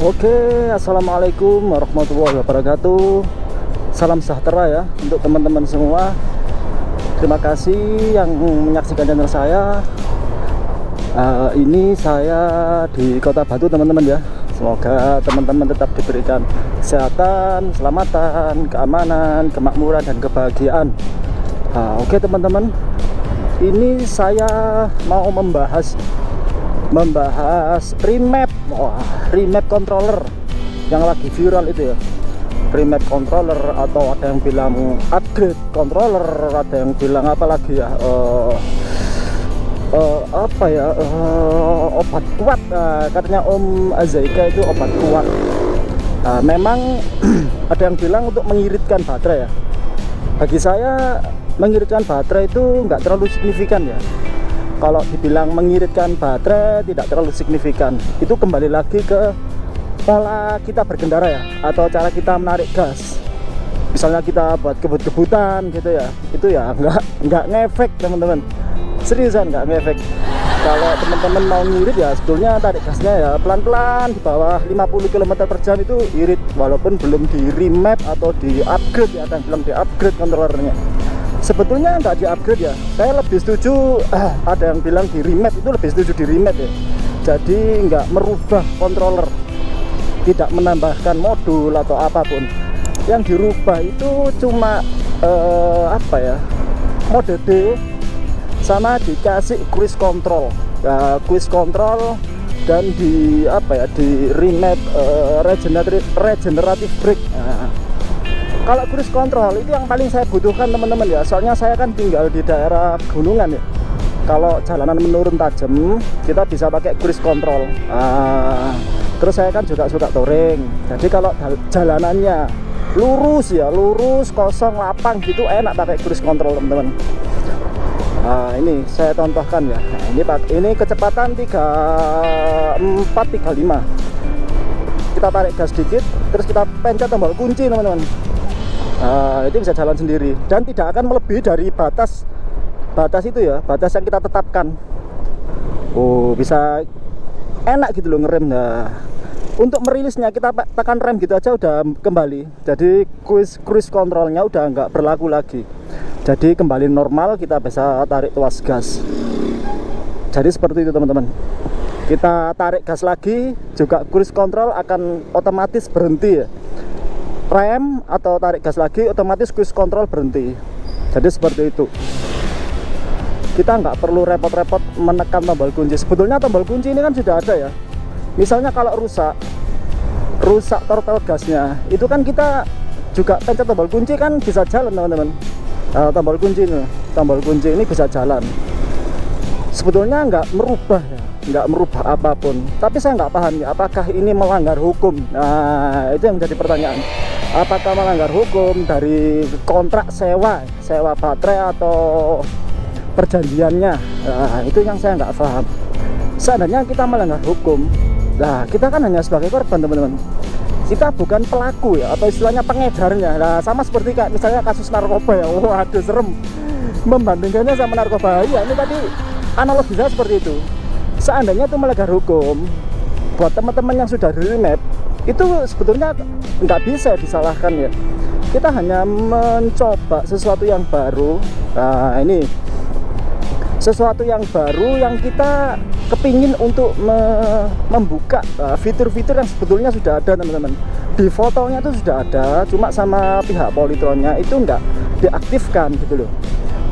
Oke, assalamualaikum warahmatullahi wabarakatuh. Salam sejahtera ya untuk teman-teman semua. Terima kasih yang menyaksikan channel saya. Ini saya di Kota Batu teman-teman ya. Semoga teman-teman tetap diberikan kesehatan, keselamatan, keamanan, kemakmuran, dan kebahagiaan. Oke teman-teman, ini saya mau membahas remap remap controller yang lagi viral itu ya. Remap controller, atau ada yang bilang upgrade controller, ada yang bilang apa lagi ya, obat kuat. Katanya Om Azaika itu obat kuat. Memang ada yang bilang untuk mengiritkan baterai ya. Bagi saya mengiritkan baterai itu nggak terlalu signifikan ya. Kalau dibilang mengiritkan baterai tidak terlalu signifikan. Itu kembali lagi ke pola kita berkendara ya, atau cara kita menarik gas. Misalnya kita buat kebut-kebutan gitu ya, itu ya nggak ngefek teman-teman. Seriusan nggak ngefek. Kalau teman-teman mau ngirit ya sebetulnya tarik gasnya ya pelan-pelan di bawah 50 km per jam itu irit, walaupun belum di remap atau di upgrade ya, ada yang bilang di upgrade controllernya. Sebetulnya nggak di upgrade ya, saya lebih setuju. Ada yang bilang di remap, itu lebih setuju di remap ya. Jadi nggak merubah controller, tidak menambahkan modul atau apapun. Yang dirubah itu cuma mode D, sama dikasih cruise control, cruise control, dan di remap regenerative brake. Kalau cruise control itu yang paling saya butuhkan teman-teman ya, soalnya saya kan tinggal di daerah gunungan ya. Kalau jalanan menurun tajam, kita bisa pakai cruise control. Terus saya kan juga suka touring, jadi kalau jalanannya lurus ya, lurus kosong lapang gitu, enak pakai cruise control teman-teman. Ini saya contohkan ya. Ini kecepatan 34-35. Kita tarik gas sedikit, terus kita pencet tombol kunci teman-teman. Itu bisa jalan sendiri dan tidak akan melebihi dari batas itu ya, batas yang kita tetapkan. Bisa enak gitu loh ngerem. Untuk merilisnya kita tekan rem gitu aja udah kembali, jadi cruise controlnya udah nggak berlaku lagi, jadi kembali normal, kita bisa tarik tuas gas. Jadi seperti itu teman-teman. Kita tarik gas lagi juga cruise control akan otomatis berhenti ya. Rem atau tarik gas lagi otomatis cruise control berhenti. Jadi seperti itu. Kita nggak perlu repot-repot menekan tombol kunci. Sebetulnya tombol kunci ini kan sudah ada ya. Misalnya kalau rusak torpel gasnya, itu kan kita juga pencet tombol kunci kan bisa jalan teman-teman. Tombol kunci ini bisa jalan. Sebetulnya nggak merubah ya, nggak merubah apapun. Tapi saya nggak paham ya, apakah ini melanggar hukum? Itu yang menjadi pertanyaan. Apakah melanggar hukum dari kontrak sewa baterai atau perjanjiannya? Itu yang saya nggak paham. Seandainya kita melanggar hukum, kita kan hanya sebagai korban teman-teman. Kita bukan pelaku ya, atau istilahnya pengedarnya. Sama seperti kayak misalnya kasus narkoba ya. Waduh serem membandingkannya sama narkoba ya. Ini tadi analogi saya seperti itu. Seandainya itu melanggar hukum, buat teman-teman yang sudah di remap, itu sebetulnya nggak bisa disalahkan ya. Kita hanya mencoba sesuatu yang baru. Ini sesuatu yang baru yang kita kepingin untuk membuka fitur-fitur yang sebetulnya sudah ada teman-teman. Di fotonya itu sudah ada, cuma sama pihak Polytronnya itu nggak diaktifkan gitu loh.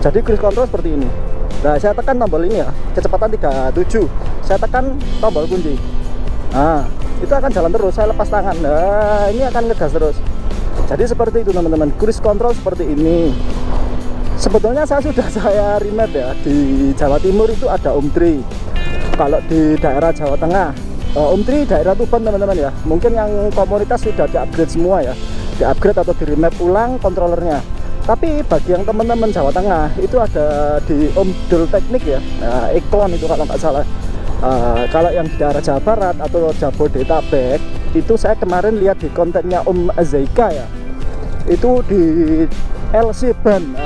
Jadi cruise control seperti ini. Saya tekan tombol ini ya, kecepatan 37. Saya tekan tombol kunci. Itu akan jalan terus. Saya lepas tangan, ini akan ngegas terus. Jadi seperti itu teman-teman. Cruise control seperti ini. Sebetulnya saya remap ya. Di Jawa Timur itu ada Om3. Kalau di daerah Jawa Tengah, Om3 daerah Tuban teman-teman ya. Mungkin yang komunitas sudah di-upgrade semua ya. Di-upgrade atau di remap ulang kontrolernya. Tapi bagi yang teman-teman Jawa Tengah itu ada di Om Dul Teknik ya. Eklon itu kalau nggak salah. Kalau yang di daerah Jawa Barat atau Jabodetabek itu saya kemarin lihat di kontennya Om Azaika ya. Itu di LC Ban.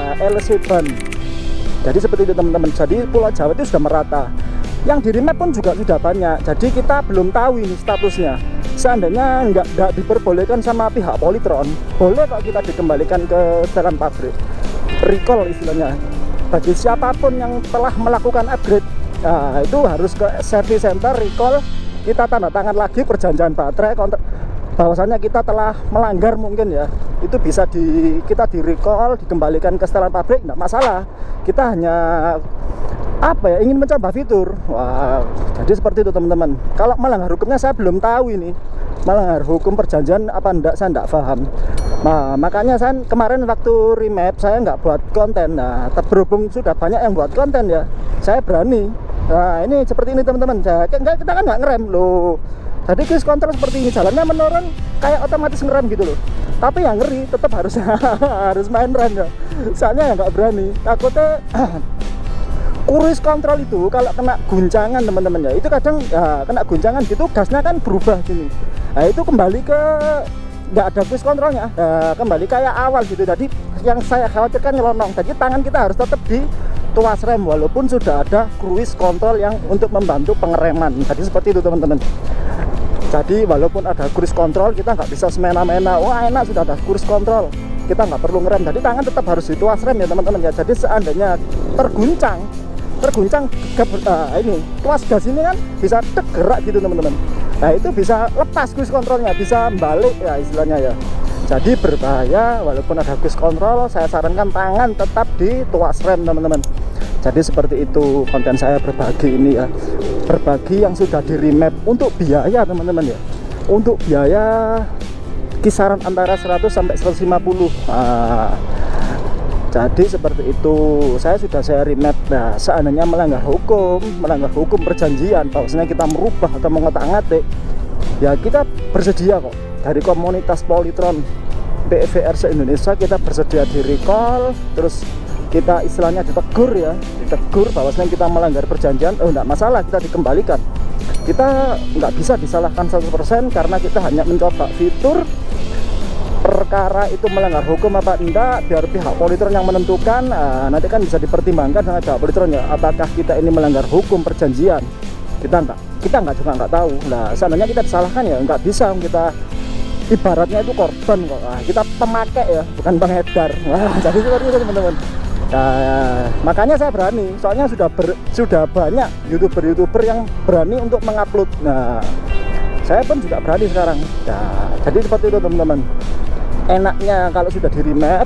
Jadi seperti itu teman-teman. Jadi Pulau Jawa itu sudah merata. Yang di remap pun juga sudah banyak, jadi kita belum tahu ini statusnya. Seandainya nggak diperbolehkan sama pihak Polytron, boleh kok kita dikembalikan ke setelan pabrik, recall istilahnya. Bagi siapapun yang telah melakukan upgrade, nah, itu harus ke service center, recall, kita tanda tangan lagi perjanjian baterai kontrak bahwasanya kita telah melanggar mungkin ya. Itu bisa kita di recall, dikembalikan ke setelan pabrik, nggak masalah. Kita hanya apa ya, ingin mencoba fitur. Wah, jadi seperti itu teman-teman. Kalau melanggar hukumnya saya belum tahu ini, melanggar hukum perjanjian apa enggak, saya enggak paham. Nah, makanya saya kemarin waktu remap saya nggak buat konten. Nah, berhubung sudah banyak yang buat konten ya, saya berani. Nah, ini seperti ini teman-teman. Kita kan nggak ngerem loh. Jadi cruise control seperti ini, jalannya menurun kayak otomatis ngerem gitu loh. Tapi yang ngeri tetap harus harus main rem ya. Soalnya ya nggak berani, takutnya cruise control itu kalau kena guncangan teman-teman ya, itu kadang ya, kena guncangan gitu gasnya kan berubah gini. Nah, itu kembali ke nggak ada cruise controlnya, kembali kayak awal gitu. Jadi yang saya khawatirkan nyelonong. Jadi tangan kita harus tetap di tuas rem walaupun sudah ada cruise control yang untuk membantu pengereman. Jadi seperti itu teman-teman. Jadi walaupun ada cruise control, kita nggak bisa semena-mena, wah enak sudah ada cruise control, kita nggak perlu ngerem. Jadi tangan tetap harus di tuas rem ya teman-teman ya. Jadi seandainya terguncang ini tuas gas ini kan bisa gerak gitu teman-teman. Nah, itu bisa lepas cruise controlnya, bisa balik ya istilahnya ya. Jadi berbahaya. Walaupun ada cruise control, saya sarankan tangan tetap di tuas rem teman-teman. Jadi seperti itu konten saya berbagi ini ya, berbagi yang sudah di remap untuk biaya teman-teman ya. Untuk biaya kisaran antara 100 sampai 150. Nah, jadi seperti itu, saya remap. Nah, seandainya melanggar hukum perjanjian, bahwasanya kita merubah atau mengotak-ngatik, ya kita bersedia kok. Dari komunitas Polytron PVR se-Indonesia kita bersedia di recall, terus kita istilahnya ditegur bahwasanya kita melanggar perjanjian. Oh, enggak masalah, kita dikembalikan. Kita nggak bisa disalahkan 100% karena kita hanya mencoba fitur. Perkara itu melanggar hukum apa enggak, biar pihak Polytron yang menentukan. Nanti kan bisa dipertimbangkan dengan pihak Polytron ya, apakah kita ini melanggar hukum perjanjian. Kita juga nggak tahu. Nah, seandainya kita disalahkan ya nggak bisa, kita ibaratnya itu korban kok. Nah, kita pemakai ya, bukan pengedar. Nah, jadi seperti itu teman-teman. Nah, makanya saya berani, soalnya sudah banyak youtuber yang berani untuk mengupload. Nah, saya pun juga berani sekarang. Nah, jadi seperti itu teman-teman. Enaknya kalau sudah di remap,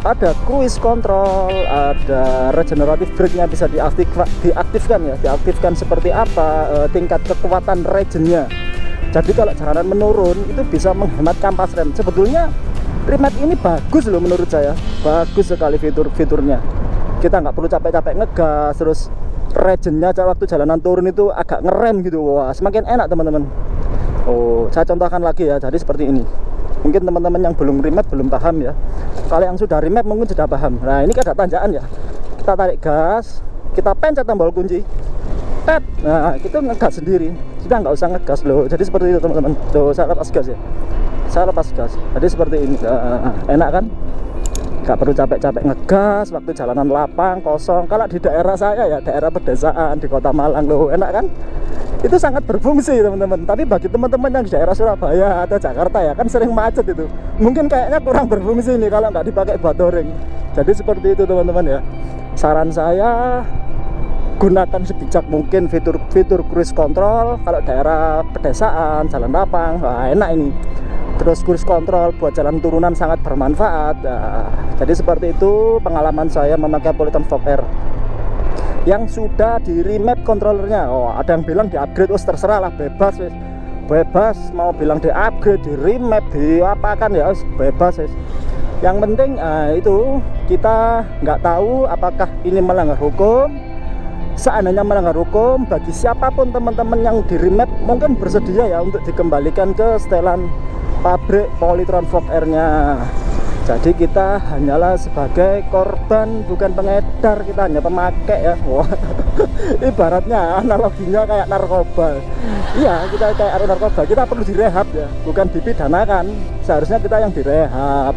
ada cruise control, ada regenerative brake-nya bisa diaktifkan seperti apa, tingkat kekuatan regennya. Jadi kalau jalanan menurun itu bisa menghemat kampas rem. Sebetulnya remap ini bagus loh menurut saya, bagus sekali fiturnya. Kita nggak perlu capek-capek ngegas, terus regennya waktu jalanan turun itu agak ngerem gitu. Wah, semakin enak teman-teman. Oh, saya contohkan lagi ya. Jadi seperti ini. Mungkin teman-teman yang belum remap belum paham ya. Kalau yang sudah remap mungkin sudah paham. Nah, ini ada tanjakan ya. Kita tarik gas, kita pencet tombol kunci. Pet. Nah, itu ngegas sendiri. Sudah nggak usah ngegas loh. Jadi seperti itu teman-teman. Tuh, saya lepas gas ya. Saya lepas gas. Jadi seperti ini. Enak kan? Nggak perlu capek-capek ngegas waktu jalanan lapang kosong. Kalau di daerah saya ya, daerah pedesaan di Kota Malang loh, enak kan? Itu sangat berfungsi teman-teman. Tapi bagi teman-teman yang di daerah Surabaya atau Jakarta ya, kan sering macet itu, mungkin kayaknya kurang berfungsi nih kalau nggak dipakai buat touring. Jadi seperti itu teman-teman ya. Saran saya, gunakan sebijak mungkin fitur cruise control kalau daerah pedesaan, jalan lapang. Wah, enak ini. Terus cruise control buat jalan turunan sangat bermanfaat. Nah, jadi seperti itu pengalaman saya memakai Polytron Fog R yang sudah di remap kontrolernya. Oh, ada yang bilang di upgrade, terserah lah, bebas mau bilang di upgrade, di remap, di apa kan ya, bebas wis. Yang penting itu kita nggak tahu apakah ini melanggar hukum. Seandainya melanggar hukum, bagi siapapun teman-teman yang di remap mungkin bersedia ya untuk dikembalikan ke setelan pabrik Polytron Fog R-nya. Jadi kita hanyalah sebagai korban, bukan pengedar, kita hanya pemakai ya. Wah, ibaratnya analoginya kayak narkoba. Iya, kita kayak narkoba, kita perlu direhab ya, bukan dipidanakan. Seharusnya kita yang direhab.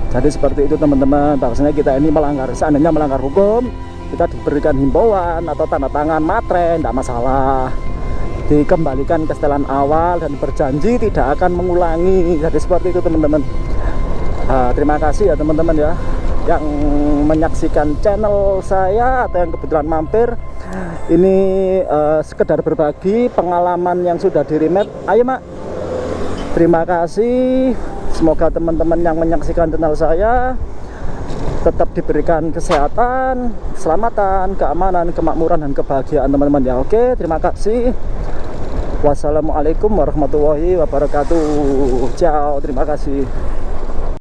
Jadi seperti itu teman-teman, bahwasanya kita ini seandainya melanggar hukum, kita diberikan himbauan atau tanda tangan matre, tidak masalah, dikembalikan ke setelan awal dan berjanji tidak akan mengulangi. Jadi seperti itu teman-teman. Terima kasih ya teman-teman ya yang menyaksikan channel saya atau yang kebetulan mampir. Ini sekedar berbagi pengalaman yang sudah di remap. Ayo mak, terima kasih. Semoga teman-teman yang menyaksikan channel saya tetap diberikan kesehatan, keselamatan, keamanan, kemakmuran, dan kebahagiaan teman-teman ya. Oke, terima kasih. Wassalamualaikum warahmatullahi wabarakatuh. Ciao, terima kasih.